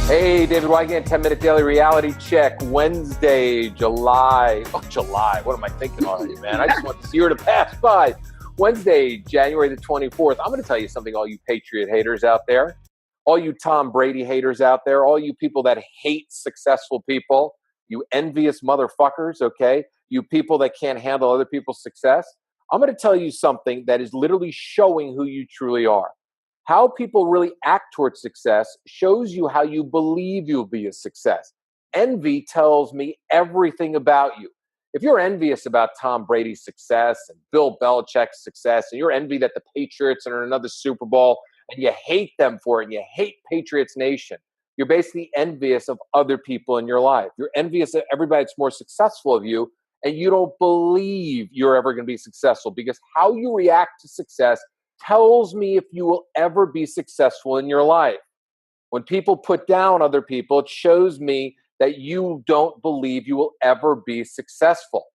Hey, David Wygant, 10-minute daily reality check. Wednesday, July. What am I thinking already, man? I just want this year to pass by. Wednesday, January the 24th. I'm going to tell you something, all you Patriot haters out there, all you Tom Brady haters out there, all you people that hate successful people, you envious motherfuckers, okay? You people that can't handle other people's success. I'm going to tell you something that is literally showing who you truly are. How people really act towards success shows you how you believe you'll be a success. Envy tells me everything about you. If you're envious about Tom Brady's success and Bill Belichick's success, and you're envy that the Patriots are in another Super Bowl, and you hate them for it, and you hate Patriots Nation, you're basically envious of other people in your life. You're envious of everybody that's more successful of you, and you don't believe you're ever going to be successful because how you react to success tells me if you will ever be successful in your life. When people put down other people, it shows me that you don't believe you will ever be successful.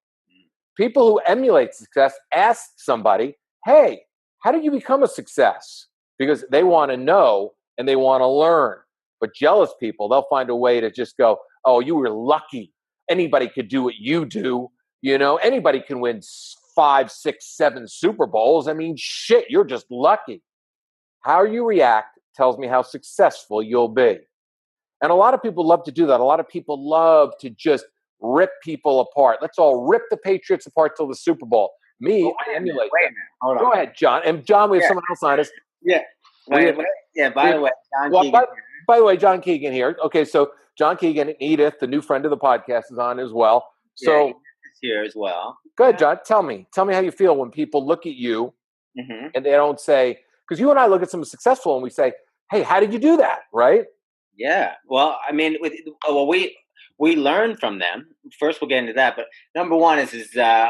People who emulate success ask somebody, hey, how did you become a success? Because they want to know and they want to learn. But jealous people, they'll find a way to just go, oh, you were lucky. Anybody could do what you do. You know, anybody can win 5, 6, 7 Super Bowls. I mean, shit, you're just lucky. How you react tells me how successful you'll be. And a lot of people love to do that. A lot of people love to just rip people apart. Let's all rip the Patriots apart till the Super Bowl. Me, I emulate them. Hold on. Go ahead, John. And John, we have someone else on us. Yeah. By the way, John Keegan. By the way, John Keegan here. Okay, so John Keegan and Edith, the new friend of the podcast, is on as well. So Edith is here as well. Go ahead, John. Tell me how you feel when people look at you and they don't say, because you and I look at someone successful and we say, hey, how did you do that? Right? Yeah. Well, I mean, we learn from them. First, we'll get into that. But number one is the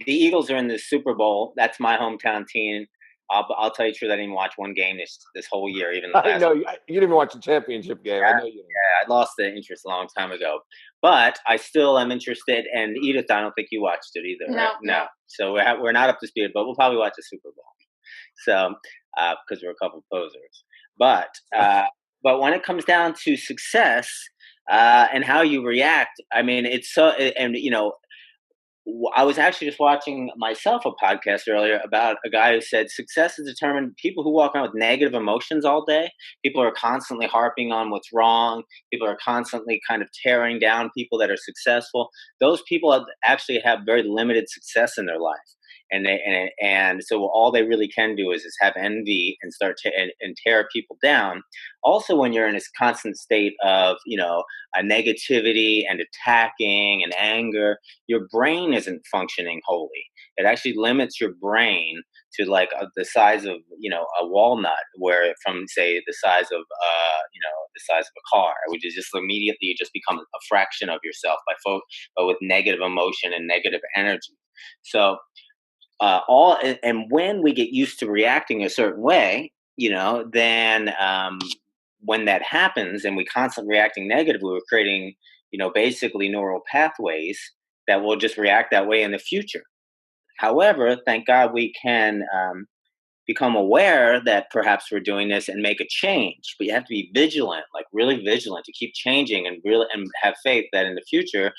Eagles are in the Super Bowl. That's my hometown team. I'll tell you the truth, I didn't watch one game this whole year. Even I know you didn't even watch the championship game. Yeah, I know you didn't. Yeah, I lost the interest a long time ago. But I still am interested. And Edith, I don't think you watched it either. No, right? No. So we're not up to speed, but we'll probably watch the Super Bowl. So because we're a couple posers. But when it comes down to success and how you react, I mean, it's so. And I was actually just watching myself a podcast earlier about a guy who said success is determined. People who walk around with negative emotions all day, people are constantly harping on what's wrong. People are constantly kind of tearing down people that are successful. Those people actually have very limited success in their life. And so all they really can do is have envy and start to and tear people down. Also, when you're in this constant state of a negativity and attacking and anger, your brain isn't functioning wholly. It actually limits your brain to like the size of a walnut, where from say the size of a car, which is just immediately you just become a fraction of yourself but with negative emotion and negative energy. So. And when we get used to reacting a certain way, then when that happens and we constantly reacting negatively, we're creating, basically neural pathways that will just react that way in the future. However, thank God we can become aware that perhaps we're doing this and make a change. But you have to be vigilant, like really vigilant, to keep changing and have faith that in the future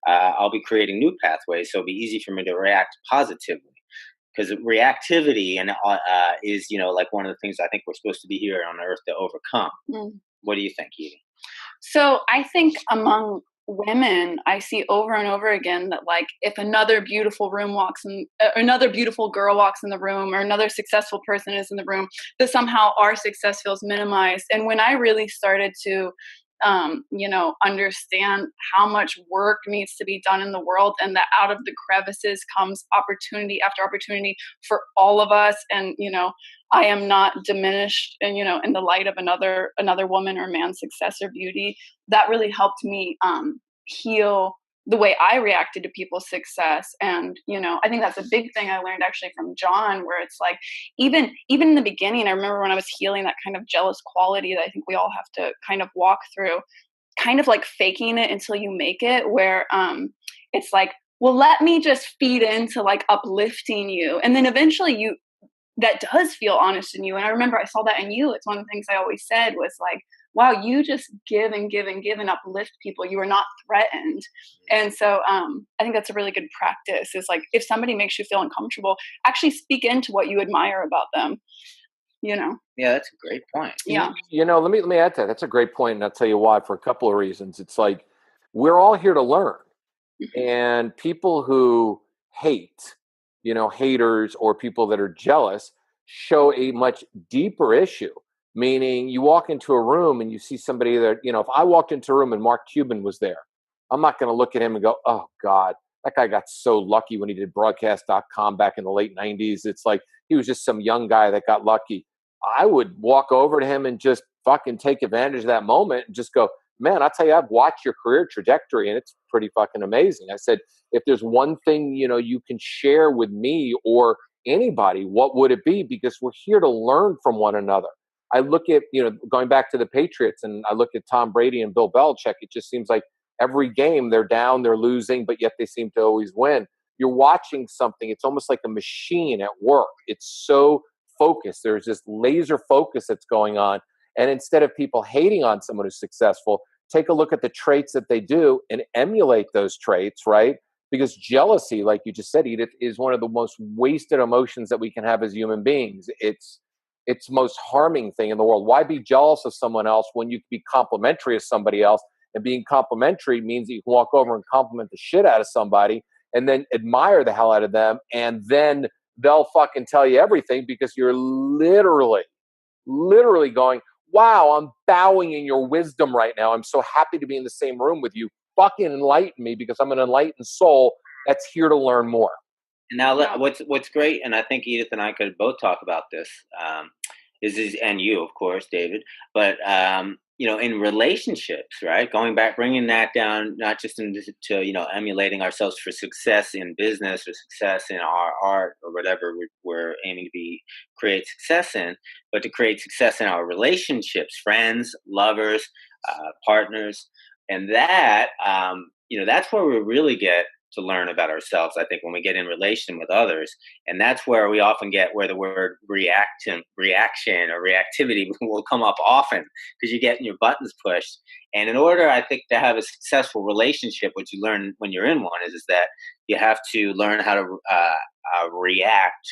I'll be creating new pathways, so it'll be easy for me to react positively. Because reactivity is, like one of the things I think we're supposed to be here on Earth to overcome. What do you think, Edith? So I think among women, I see over and over again that like if another beautiful girl walks in the room, or another successful person is in the room, that somehow our success feels minimized. And when I really started to understand how much work needs to be done in the world, and that out of the crevices comes opportunity after opportunity for all of us. And, I am not diminished and, in the light of another woman or man's success or beauty. That really helped me heal the way I reacted to people's success. And, I think that's a big thing I learned actually from John, where it's like, even in the beginning, I remember when I was healing that kind of jealous quality that I think we all have to kind of walk through, kind of like faking it until you make it, where it's like, well, let me just feed into like uplifting you. And then eventually that does feel honest in you. And I remember I saw that in you. It's one of the things I always said was like, wow, you just give and give and give and uplift people. You are not threatened. And so I think that's a really good practice, is like, if somebody makes you feel uncomfortable, actually speak into what you admire about them, you know? Yeah, that's a great point. Yeah. Let me add to that. That's a great point, and I'll tell you why, for a couple of reasons. It's like, we're all here to learn. And people who hate, haters or people that are jealous, show a much deeper issue. Meaning, you walk into a room and you see somebody that, if I walked into a room and Mark Cuban was there, I'm not going to look at him and go, oh God, that guy got so lucky when he did broadcast.com back in the late 90s. It's like he was just some young guy that got lucky. I would walk over to him and just fucking take advantage of that moment and just go, man, I'll tell you, I've watched your career trajectory and it's pretty fucking amazing. I said, if there's one thing, you can share with me or anybody, what would it be? Because we're here to learn from one another. I look at, going back to the Patriots, and I look at Tom Brady and Bill Belichick. It just seems like every game they're down, they're losing, but yet they seem to always win. You're watching something. It's almost like a machine at work. It's so focused. There's this laser focus that's going on. And instead of people hating on someone who's successful, take a look at the traits that they do and emulate those traits, right? Because jealousy, like you just said, Edith, is one of the most wasted emotions that we can have as human beings. It's the most harming thing in the world. Why be jealous of someone else when you can be complimentary of somebody else? And being complimentary means that you can walk over and compliment the shit out of somebody and then admire the hell out of them. And then they'll fucking tell you everything because you're literally going, wow, I'm bowing in your wisdom right now. I'm so happy to be in the same room with you. Fucking enlighten me, because I'm an enlightened soul that's here to learn more. And now, what's great, and I think Edith and I could both talk about this, is and you, of course, David, but in relationships, right? Going back, bringing that down, not just into emulating ourselves for success in business or success in our art or whatever we're aiming to create success in, but to create success in our relationships, friends, lovers, partners, and that that's where we really get to learn about ourselves, I think, when we get in relation with others. And that's where we often get where the word reaction or reactivity will come up often, because you're getting your buttons pushed. And in order, I think, to have a successful relationship, what you learn when you're in one is that you have to learn how to react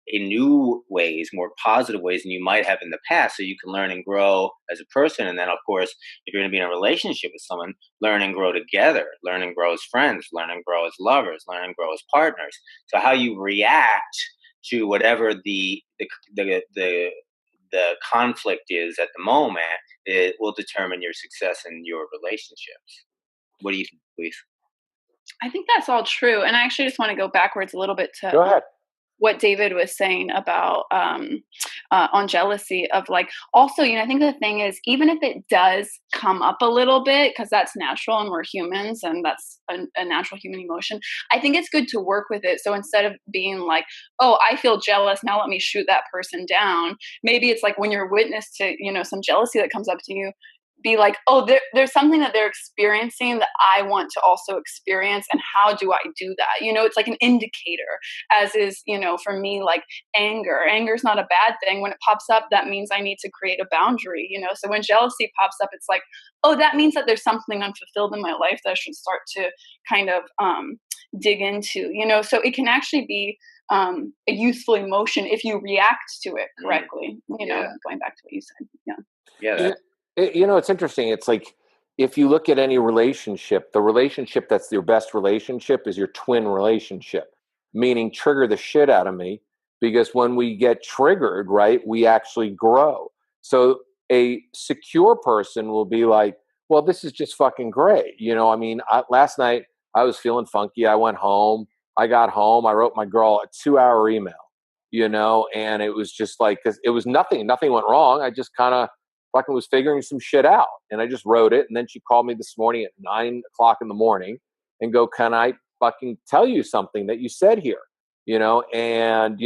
in new ways, more positive ways than you might have in the past, so you can learn and grow as a person. And then, of course, if you're going to be in a relationship with someone, learn and grow together, learn and grow as friends, learn and grow as lovers, learn and grow as partners. So how you react to whatever the conflict is at the moment, it will determine your success in your relationships. What do you think, please? I think that's all true. And I actually just want to go backwards a little bit to Go ahead. What David was saying about on jealousy, of like, also, I think the thing is, even if it does come up a little bit, because that's natural and we're humans and that's a natural human emotion, I think it's good to work with it. So instead of being like, oh, I feel jealous, now let me shoot that person down, maybe it's like when you're witness to, some jealousy that comes up to you, be like, oh, there's something that they're experiencing that I want to also experience, and how do I do that? It's like an indicator, as is, for me, like anger. Anger is not a bad thing. When it pops up, that means I need to create a boundary, So when jealousy pops up, it's like, oh, that means that there's something unfulfilled in my life that I should start to kind of dig into, So it can actually be a useful emotion if you react to it correctly, going back to what you said. Yeah. It's interesting. It's like, if you look at any relationship, the relationship that's your best relationship is your twin relationship, meaning trigger the shit out of me, because when we get triggered, right, we actually grow. So a secure person will be like, well, this is just fucking great. Last night I was feeling funky. I went home. I got home. I wrote my girl a 2-hour email, and it was just like, because it was nothing went wrong. I just kind of fucking was figuring some shit out, and I just wrote it. And then she called me this morning at 9:00 in the morning and go, can I fucking tell you something that you said here? And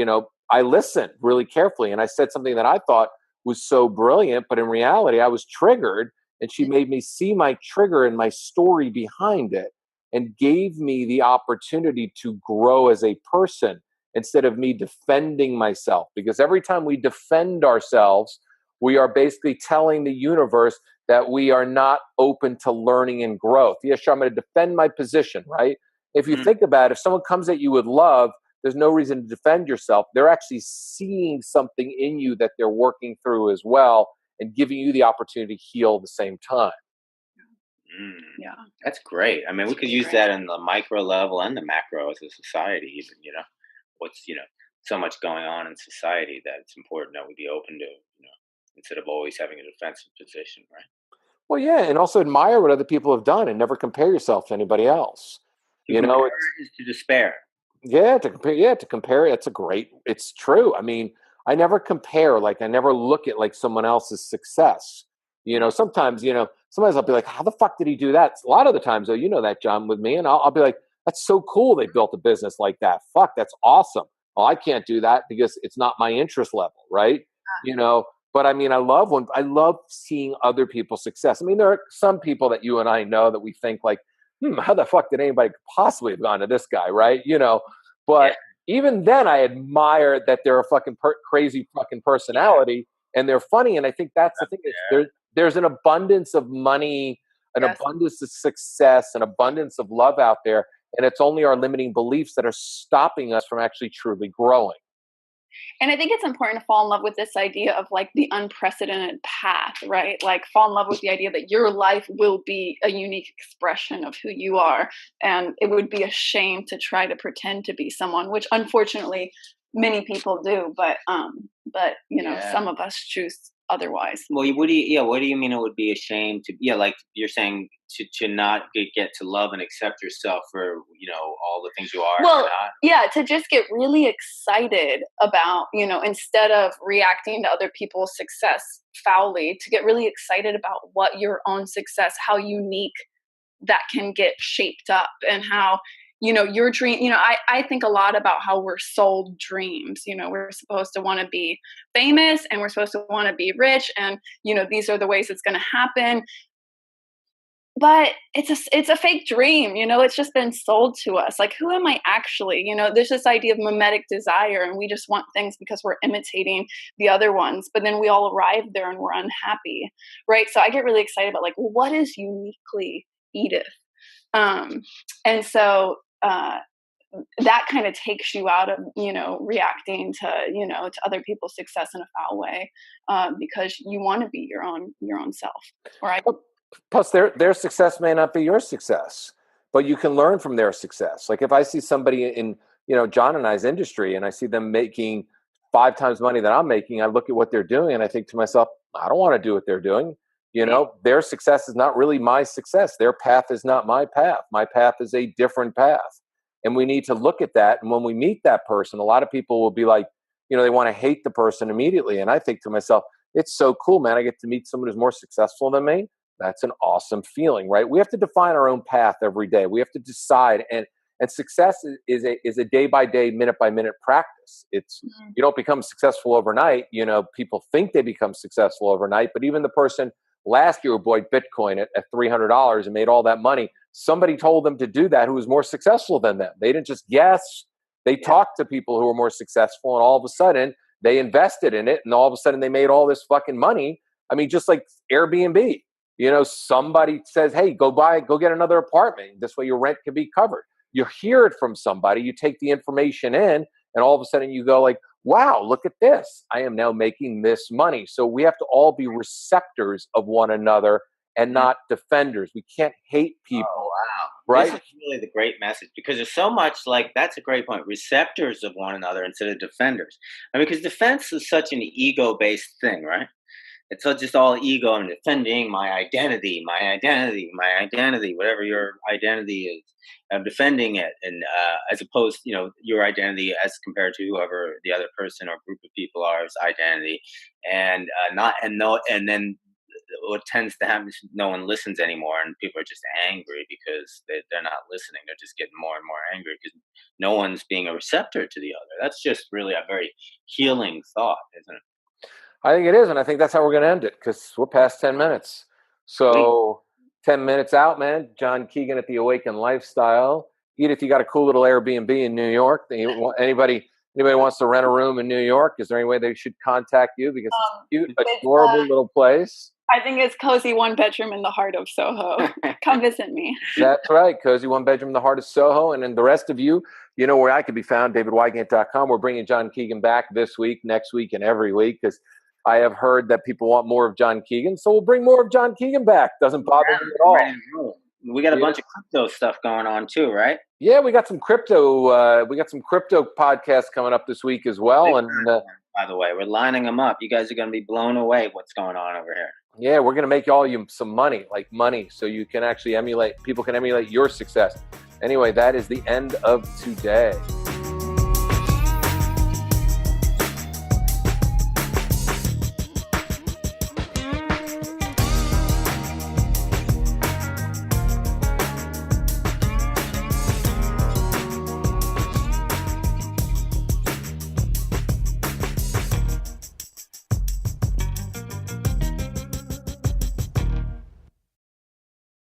I listened really carefully, and I said something that I thought was so brilliant, but in reality I was triggered, and she made me see my trigger and my story behind it, and gave me the opportunity to grow as a person instead of me defending myself. Because every time we defend ourselves, we are basically telling the universe that we are not open to learning and growth. Yeah, sure, I'm going to defend my position, right? If you think about it, if someone comes at you with love, there's no reason to defend yourself. They're actually seeing something in you that they're working through as well and giving you the opportunity to heal at the same time. Yeah. That's great. I mean, we could use that in the micro level and the macro as a society, even, what's, so much going on in society that it's important that we be open to, instead of always having a defensive position, right? Well, yeah, and also admire what other people have done and never compare yourself to anybody else. To compare is to despair. Yeah, to compare. Yeah, to compare. It's true. I mean, I never compare. Like, I never look at like someone else's success. Sometimes I'll be like, how the fuck did he do that? A lot of the times, though, that, John, with me, and I'll be like, that's so cool. They built a business like that. Fuck, that's awesome. Well, I can't do that because it's not my interest level, right? But I mean, I love seeing other people's success. I mean, there are some people that you and I know that we think like, how the fuck did anybody possibly have gone to this guy, right? But even then, I admire that they're a fucking crazy fucking personality and they're funny. And I think that's the thing. There's an abundance of money, an abundance of success, an abundance of love out there. And it's only our limiting beliefs that are stopping us from actually truly growing. And I think it's important to fall in love with this idea of like the unprecedented path, right? Like fall in love with the idea that your life will be a unique expression of who you are. And it would be a shame to try to pretend to be someone, which unfortunately many people do. But some of us choose otherwise. Well, what do you mean it would be a shame to, like you're saying, to not get to love and accept yourself for, all the things you are? Well, yeah, to just get really excited about, instead of reacting to other people's success foully, to get really excited about what your own success, how unique that can get shaped up and how, your dream, I think a lot about how we're sold dreams. We're supposed to want to be famous and we're supposed to want to be rich and, these are the ways it's going to happen. But it's a fake dream, it's just been sold to us. Like, who am I actually? There's this idea of mimetic desire and we just want things because we're imitating the other ones. But then we all arrive there and we're unhappy, right? So I get really excited about like, well, what is uniquely Edith? And so that kind of takes you out of, reacting to other people's success in a foul way because you want to be your own self, right? Plus, their success may not be your success, but you can learn from their success. Like if I see somebody in, John and I's industry and I see them making 5 times money that I'm making, I look at what they're doing and I think to myself, I don't want to do what they're doing. Their success is not really my success. Their path is not my path. My path is a different path. And we need to look at that. And when we meet that person, a lot of people will be like, they want to hate the person immediately. And I think to myself, it's so cool, man. I get to meet someone who's more successful than me. That's an awesome feeling, right? We have to define our own path every day. We have to decide, and success is a day by day, minute by minute practice. It's you don't become successful overnight. People think they become successful overnight, but even the person last year who bought Bitcoin at $300 and made all that money, somebody told them to do that who was more successful than them. They didn't just guess; they talked to people who were more successful, and all of a sudden they invested in it, and all of a sudden they made all this fucking money. I mean, just like Airbnb. Somebody says, hey, go get another apartment. This way your rent can be covered. You hear it from somebody, you take the information in, and all of a sudden you go like, wow, look at this. I am now making this money. So we have to all be receptors of one another and not defenders. We can't hate people. Oh, wow. Right? This is really the great message because there's so much that's a great point. Receptors of one another instead of defenders. I mean, because defense is such an ego-based thing, right? It's just all ego and defending my identity, whatever your identity is. I'm defending it, and as opposed, your identity as compared to whoever the other person or group of people are's identity, and then what tends to happen is no one listens anymore, and people are just angry because they're not listening. They're just getting more and more angry because no one's being a receptor to the other. That's just really a very healing thought, isn't it? I think it is, and I think that's how we're going to end it because we're past 10 minutes. So 10 minutes out, man. John Keegan at the Awakened Lifestyle. Edith, you got a cool little Airbnb in New York. Anybody Anybody wants to rent a room in New York, is there any way they should contact you? Because it's a cute, It's, adorable little place. I think it's cozy 1-bedroom in the heart of Soho. Come visit me. That's right. Cozy 1-bedroom in the heart of Soho. And then the rest of you, you know where I could be found, davidwygant.com. We're bringing John Keegan back this week, next week, and every week because I have heard that people want more of John Keegan. So we'll bring more of John Keegan back. Doesn't bother me at all. We got a bunch of crypto stuff going on too, right? Yeah, we got some crypto. We got some crypto podcasts coming up this week as well. And by the way, we're lining them up. You guys are going to be blown away what's going on over here. Yeah, we're going to make you some money, so you can actually people can emulate your success. Anyway, that is the end of today.